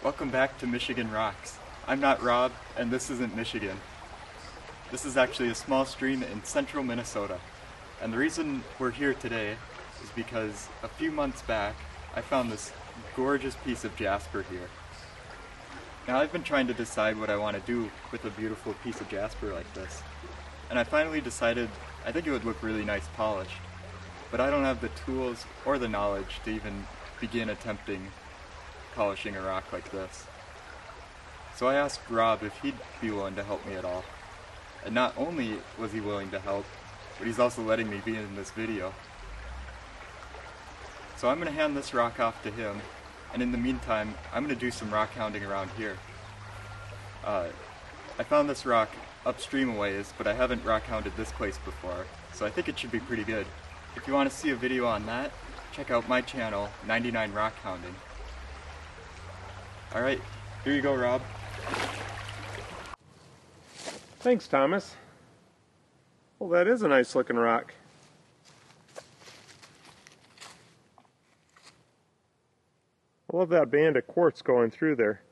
Welcome back to Michigan Rocks. I'm not Rob, and this isn't Michigan. This is actually a small stream in central Minnesota. And the reason we're here today is because a few months back, I found this gorgeous piece of jasper here. Now I've been trying to decide what I want to do with a beautiful piece of jasper like this. And I finally decided I think it would look really nice polished. But I don't have the tools or the knowledge to even begin attempting polishing a rock like this. So I asked Rob if he'd be willing to help me at all. And not only was he willing to help, but he's also letting me be in this video. So I'm going to hand this rock off to him, and in the meantime, I'm going to do some rock hounding around here. I found this rock upstream a ways, but I haven't rock hounded this place before, so I think it should be pretty good. If you want to see a video on that, check out my channel, 99 Rock Hounding. Alright, here you go, Rob. Thanks, Thomas. Well, that is a nice looking rock. I love that band of quartz going through there.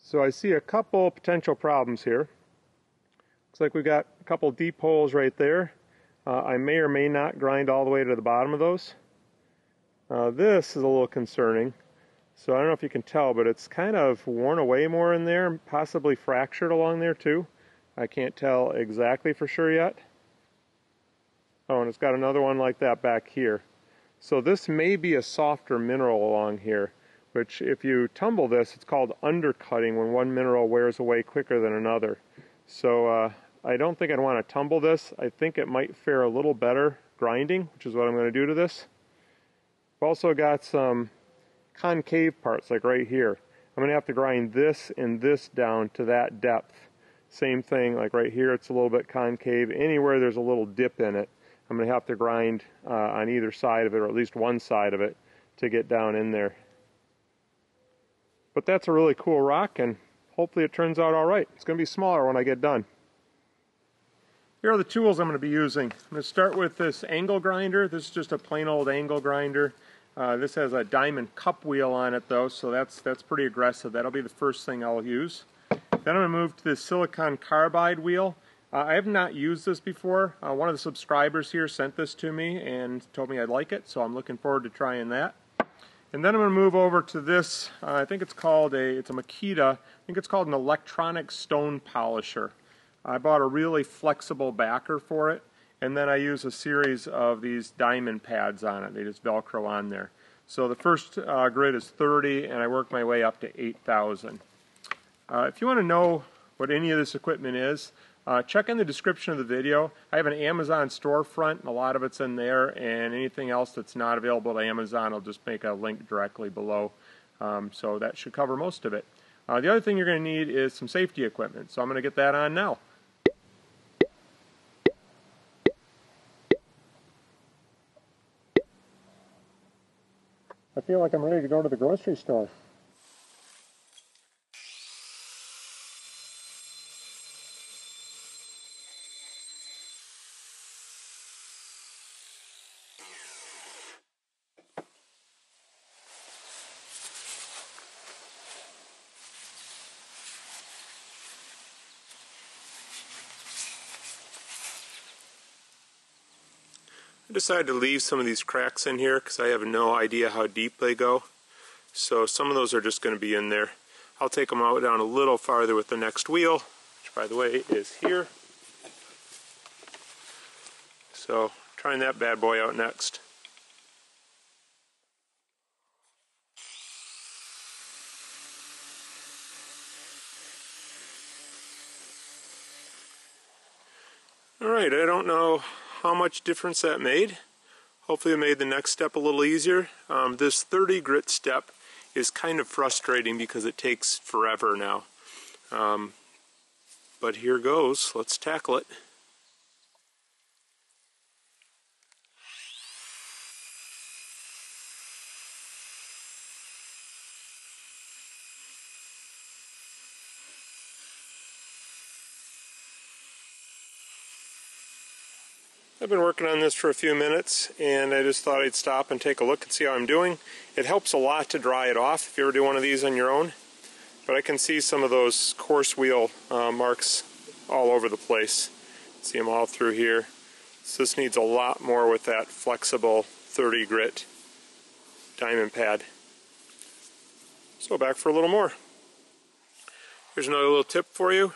So I see a couple potential problems here. Looks like we've got a couple deep holes right there. I may or may not grind all the way to the bottom of those. This is a little concerning. So I don't know if you can tell, but it's kind of worn away more in there, possibly fractured along there too. I can't tell exactly for sure yet. Oh, and it's got another one like that back here. So this may be a softer mineral along here, which if you tumble this, it's called undercutting when one mineral wears away quicker than another. So I don't think I'd want to tumble this. I think it might fare a little better grinding, which is what I'm going to do to this. I've also got some concave parts, like right here. I'm going to have to grind this and this down to that depth. Same thing, like right here, it's a little bit concave. Anywhere there's a little dip in it, I'm going to have to grind on either side of it, or at least one side of it, to get down in there. But that's a really cool rock, and hopefully it turns out all right. It's going to be smaller when I get done. Here are the tools I'm going to be using. I'm going to start with this angle grinder. This is just a plain old angle grinder. This has a diamond cup wheel on it though, so that's pretty aggressive. That'll be the first thing I'll use. Then I'm going to move to this silicon carbide wheel. I have not used this before. One of the subscribers here sent this to me and told me I'd like it, so I'm looking forward to trying that. And then I'm going to move over to this, I think it's a Makita, I think it's called an electronic stone polisher. I bought a really flexible backer for it, and then I use a series of these diamond pads on it. They just Velcro on there. So the first grid is 30, and I work my way up to 8,000. If you want to know what any of this equipment is, check in the description of the video. I have an Amazon storefront, and a lot of it's in there, and anything else that's not available to Amazon, I'll just make a link directly below. So that should cover most of it. The other thing you're going to need is some safety equipment, so I'm going to get that on now. I feel like I'm ready to go to the grocery store. I decided to leave some of these cracks in here because I have no idea how deep they go. So some of those are just going to be in there. I'll take them out down a little farther with the next wheel, which by the way is here. So trying that bad boy out next. Alright, I don't know how much difference that made. Hopefully it made the next step a little easier. This 30 grit step is kind of frustrating because it takes forever now. But here goes. Let's tackle it. I've been working on this for a few minutes, and I just thought I'd stop and take a look and see how I'm doing. It helps a lot to dry it off if you ever do one of these on your own, but I can see some of those coarse wheel marks all over the place. See them all through here. So this needs a lot more with that flexible 30 grit diamond pad. So back for a little more. Here's another little tip for you.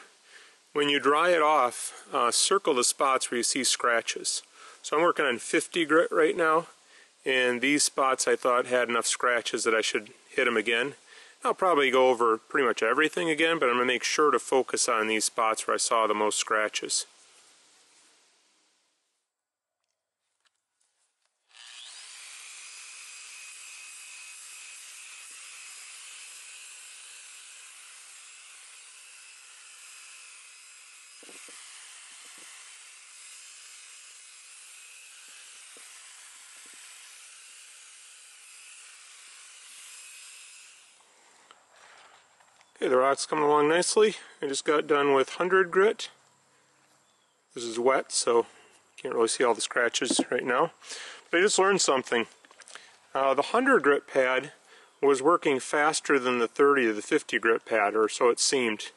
When you dry it off, circle the spots where you see scratches. So I'm working on 50 grit right now, and these spots I thought had enough scratches that I should hit them again. I'll probably go over pretty much everything again, but I'm going to make sure to focus on these spots where I saw the most scratches. Okay, the rock's coming along nicely. I just got done with 100 grit. This is wet, so can't really see all the scratches right now. But I just learned something. The 100 grit pad was working faster than the 30 or the 50 grit pad, or so it seemed.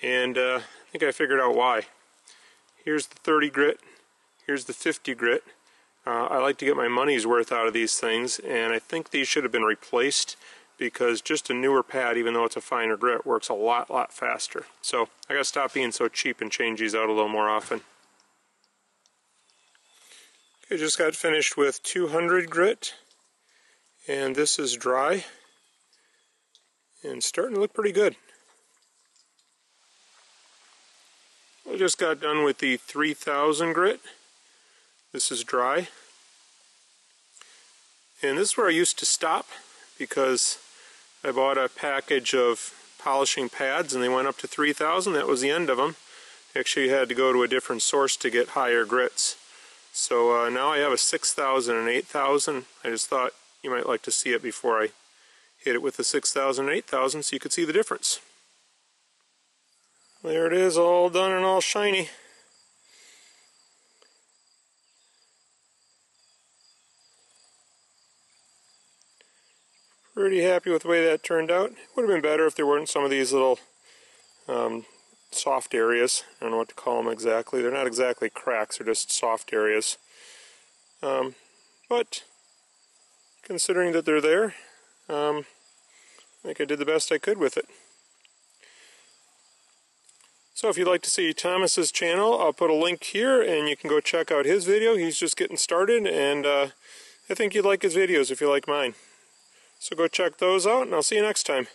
And I think I figured out why. Here's the 30 grit, here's the 50 grit. I like to get my money's worth out of these things, and I think these should have been replaced, because just a newer pad, even though it's a finer grit, works a lot faster. So I gotta stop being so cheap and change these out a little more often. Okay, just got finished with 200 grit, and this is dry and starting to look pretty good. I just got done with the 3000 grit. This is dry, and this is where I used to stop because I bought a package of polishing pads and they went up to 3000. That was the end of them. Actually had to go to a different source to get higher grits. So now I have a 6000 and 8000. I just thought you might like to see it before I hit it with the 6000 and 8000 so you could see the difference. There it is, all done and all shiny. Pretty happy with the way that turned out. It would have been better if there weren't some of these little soft areas. I don't know what to call them exactly. They're not exactly cracks, they're just soft areas. But considering that they're there, I think I did the best I could with it. So if you'd like to see Thomas's channel, I'll put a link here and you can go check out his video. He's just getting started, and I think you'd like his videos if you like mine. So go check those out, and I'll see you next time.